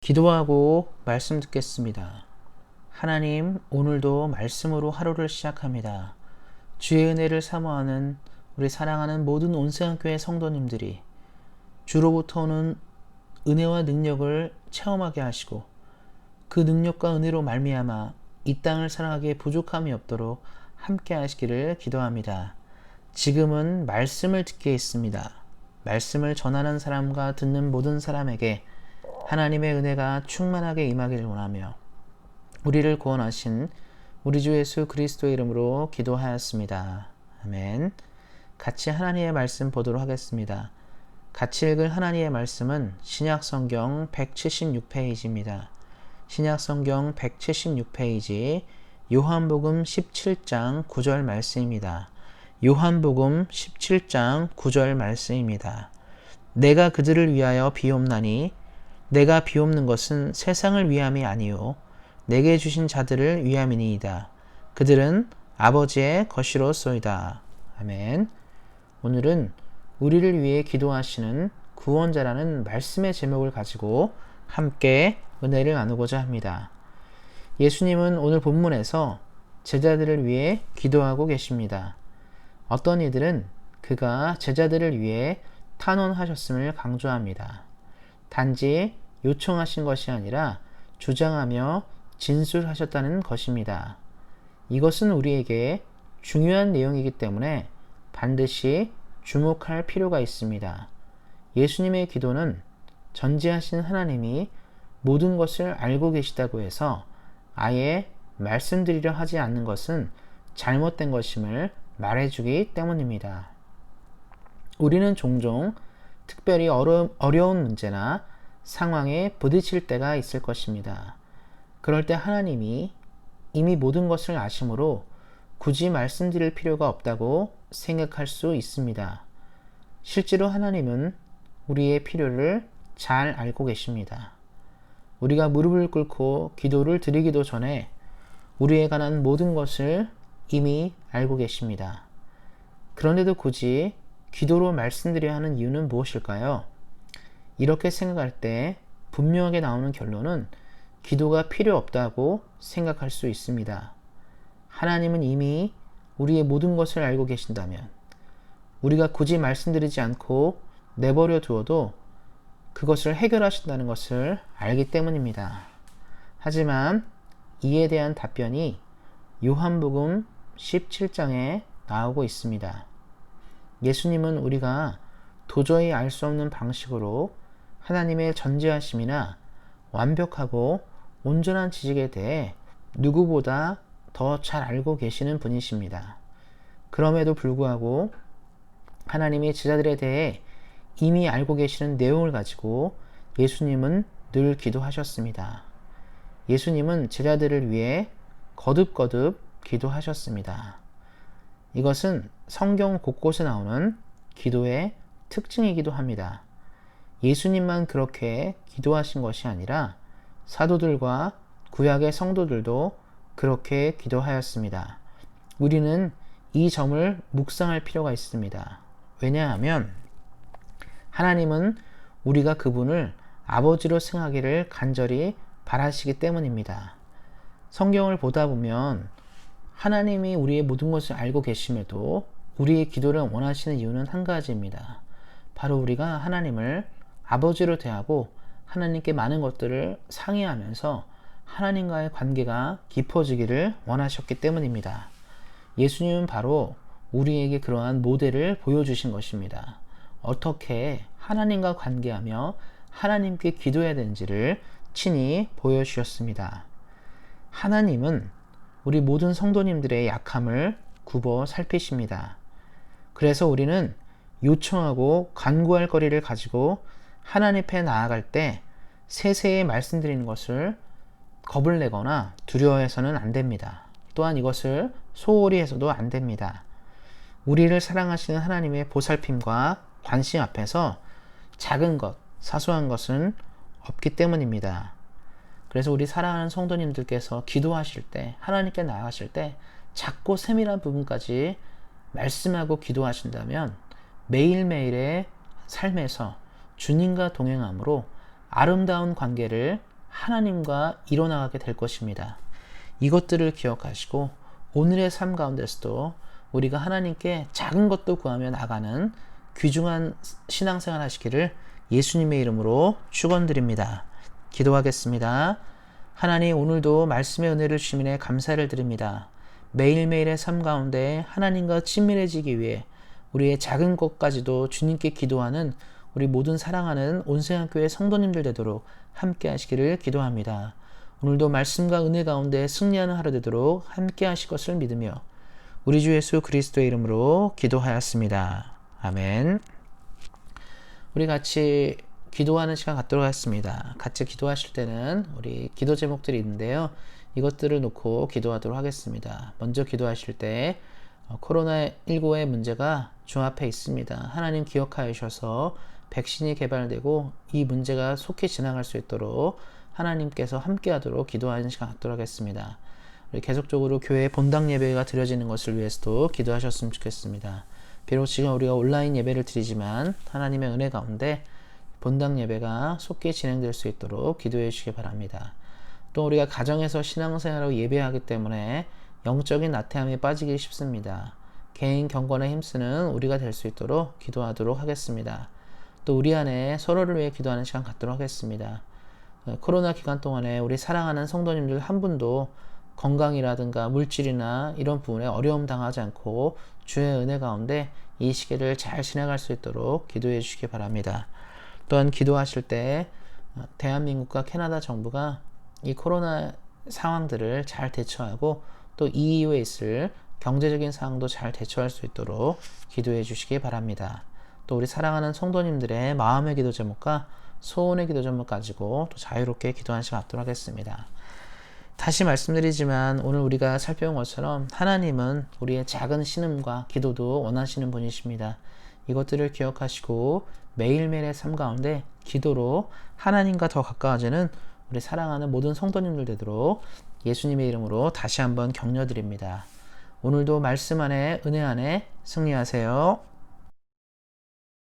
기도하고 말씀 듣겠습니다. 하나님, 오늘도 말씀으로 하루를 시작합니다. 주의 은혜를 사모하는 우리 사랑하는 모든 온생학교회 성도님들이 주로부터 오는 은혜와 능력을 체험하게 하시고 그 능력과 은혜로 말미암아 이 땅을 살아가기에 부족함이 없도록 함께 하시기를 기도합니다. 지금은 말씀을 듣게 있습니다. 말씀을 전하는 사람과 듣는 모든 사람에게 하나님의 은혜가 충만하게 임하기를 원하며 우리를 구원하신 우리 주 예수 그리스도의 이름으로 기도하였습니다. 아멘. 같이 하나님의 말씀 보도록 하겠습니다. 같이 읽을 하나님의 말씀은 신약성경 176페이지입니다. 신약성경 176페이지 요한복음 17장 9절 말씀입니다. 요한복음 17장 9절 말씀입니다. 내가 그들을 위하여 비옵나니 내가 비옵는 것은 세상을 위함이 아니요 내게 주신 자들을 위함이니이다. 그들은 아버지의 것이로소이다. 아멘. 오늘은 우리를 위해 기도하시는 구원자라는 말씀의 제목을 가지고 함께 은혜를 나누고자 합니다. 예수님은 오늘 본문에서 제자들을 위해 기도하고 계십니다. 어떤 이들은 그가 제자들을 위해 탄원하셨음을 강조합니다. 단지 요청하신 것이 아니라 주장하며 진술하셨다는 것입니다. 이것은 우리에게 중요한 내용이기 때문에 반드시 주목할 필요가 있습니다. 예수님의 기도는 전지하신 하나님이 모든 것을 알고 계시다고 해서 아예 말씀드리려 하지 않는 것은 잘못된 것임을 말해주기 때문입니다. 우리는 종종 특별히 어려운 문제나 상황에 부딪힐 때가 있을 것입니다. 그럴 때 하나님이 이미 모든 것을 아심으로 굳이 말씀드릴 필요가 없다고 생각할 수 있습니다. 실제로 하나님은 우리의 필요를 잘 알고 계십니다. 우리가 무릎을 꿇고 기도를 드리기도 전에 우리에 관한 모든 것을 이미 알고 계십니다. 그런데도 굳이 기도로 말씀드려야 하는 이유는 무엇일까요? 이렇게 생각할 때 분명하게 나오는 결론은 기도가 필요 없다고 생각할 수 있습니다. 하나님은 이미 우리의 모든 것을 알고 계신다면 우리가 굳이 말씀드리지 않고 내버려 두어도 그것을 해결하신다는 것을 알기 때문입니다. 하지만 이에 대한 답변이 요한복음 17장에 나오고 있습니다. 예수님은 우리가 도저히 알 수 없는 방식으로 하나님의 전지하심이나 완벽하고 온전한 지식에 대해 누구보다 더 잘 알고 계시는 분이십니다. 그럼에도 불구하고 하나님이 제자들에 대해 이미 알고 계시는 내용을 가지고 예수님은 늘 기도하셨습니다. 예수님은 제자들을 위해 거듭거듭 기도하셨습니다. 이것은 성경 곳곳에 나오는 기도의 특징이기도 합니다. 예수님만 그렇게 기도하신 것이 아니라 사도들과 구약의 성도들도 그렇게 기도하였습니다. 우리는 이 점을 묵상할 필요가 있습니다. 왜냐하면 하나님은 우리가 그분을 아버지로 생각하기를 간절히 바라시기 때문입니다. 성경을 보다 보면 하나님이 우리의 모든 것을 알고 계심에도 우리의 기도를 원하시는 이유는 한 가지입니다. 바로 우리가 하나님을 아버지로 대하고 하나님께 많은 것들을 상의하면서 하나님과의 관계가 깊어지기를 원하셨기 때문입니다. 예수님은 바로 우리에게 그러한 모델을 보여주신 것입니다. 어떻게 하나님과 관계하며 하나님께 기도해야 되는지를 친히 보여주셨습니다. 하나님은 우리 모든 성도님들의 약함을 굽어 살피십니다. 그래서 우리는 요청하고 간구할 거리를 가지고 하나님 앞에 나아갈 때 세세히 말씀드리는 것을 겁을 내거나 두려워해서는 안 됩니다. 또한 이것을 소홀히 해서도 안 됩니다. 우리를 사랑하시는 하나님의 보살핌과 관심 앞에서 작은 것, 사소한 것은 없기 때문입니다. 그래서 우리 사랑하는 성도님들께서 기도하실 때, 하나님께 나아가실 때 작고 세밀한 부분까지 말씀하고 기도하신다면 매일매일의 삶에서 주님과 동행함으로 아름다운 관계를 하나님과 이뤄나가게 될 것입니다. 이것들을 기억하시고 오늘의 삶 가운데서도 우리가 하나님께 작은 것도 구하며 나가는 귀중한 신앙생활 하시기를 예수님의 이름으로 축원드립니다. 기도하겠습니다. 하나님, 오늘도 말씀의 은혜를 주시미에 감사를 드립니다. 매일매일의 삶 가운데 하나님과 친밀해지기 위해 우리의 작은 것까지도 주님께 기도하는 우리 모든 사랑하는 온생학교회 성도님들 되도록 함께 하시기를 기도합니다. 오늘도 말씀과 은혜 가운데 승리하는 하루 되도록 함께 하실 것을 믿으며 우리 주 예수 그리스도의 이름으로 기도하였습니다. 아멘. 우리 같이 기도하는 시간 갖도록 하겠습니다. 같이 기도하실 때는 우리 기도 제목들이 있는데요. 이것들을 놓고 기도하도록 하겠습니다. 먼저 기도하실 때 코로나19의 문제가 주 앞에 있습니다. 하나님 기억하여 주셔서 백신이 개발되고 이 문제가 속히 지나갈 수 있도록 하나님께서 함께하도록 기도하는 시간 갖도록 하겠습니다. 우리 계속적으로 교회 본당 예배가 드려지는 것을 위해서도 기도하셨으면 좋겠습니다. 비록 지금 우리가 온라인 예배를 드리지만 하나님의 은혜 가운데 본당 예배가 속히 진행될 수 있도록 기도해 주시기 바랍니다. 또 우리가 가정에서 신앙생활하고 예배하기 때문에 영적인 나태함에 빠지기 쉽습니다. 개인 경건에 힘쓰는 우리가 될 수 있도록 기도하도록 하겠습니다. 또 우리 안에 서로를 위해 기도하는 시간 갖도록 하겠습니다. 코로나 기간 동안에 우리 사랑하는 성도님들 한 분도 건강이라든가 물질이나 이런 부분에 어려움 당하지 않고 주의 은혜 가운데 이 시기를 잘 지나갈 수 있도록 기도해 주시기 바랍니다. 또한 기도하실 때 대한민국과 캐나다 정부가 이 코로나 상황들을 잘 대처하고 또 이 이후에 있을 경제적인 상황도 잘 대처할 수 있도록 기도해 주시기 바랍니다. 또 우리 사랑하는 성도님들의 마음의 기도 제목과 소원의 기도 제목 가지고 또 자유롭게 기도하는 시간 갖도록 하겠습니다. 다시 말씀드리지만 오늘 우리가 살펴본 것처럼 하나님은 우리의 작은 신음과 기도도 원하시는 분이십니다. 이것들을 기억하시고 매일매일의 삶 가운데 기도로 하나님과 더 가까워지는 우리 사랑하는 모든 성도님들 되도록 예수님의 이름으로 다시 한번 격려드립니다. 오늘도 말씀 안에 은혜 안에 승리하세요.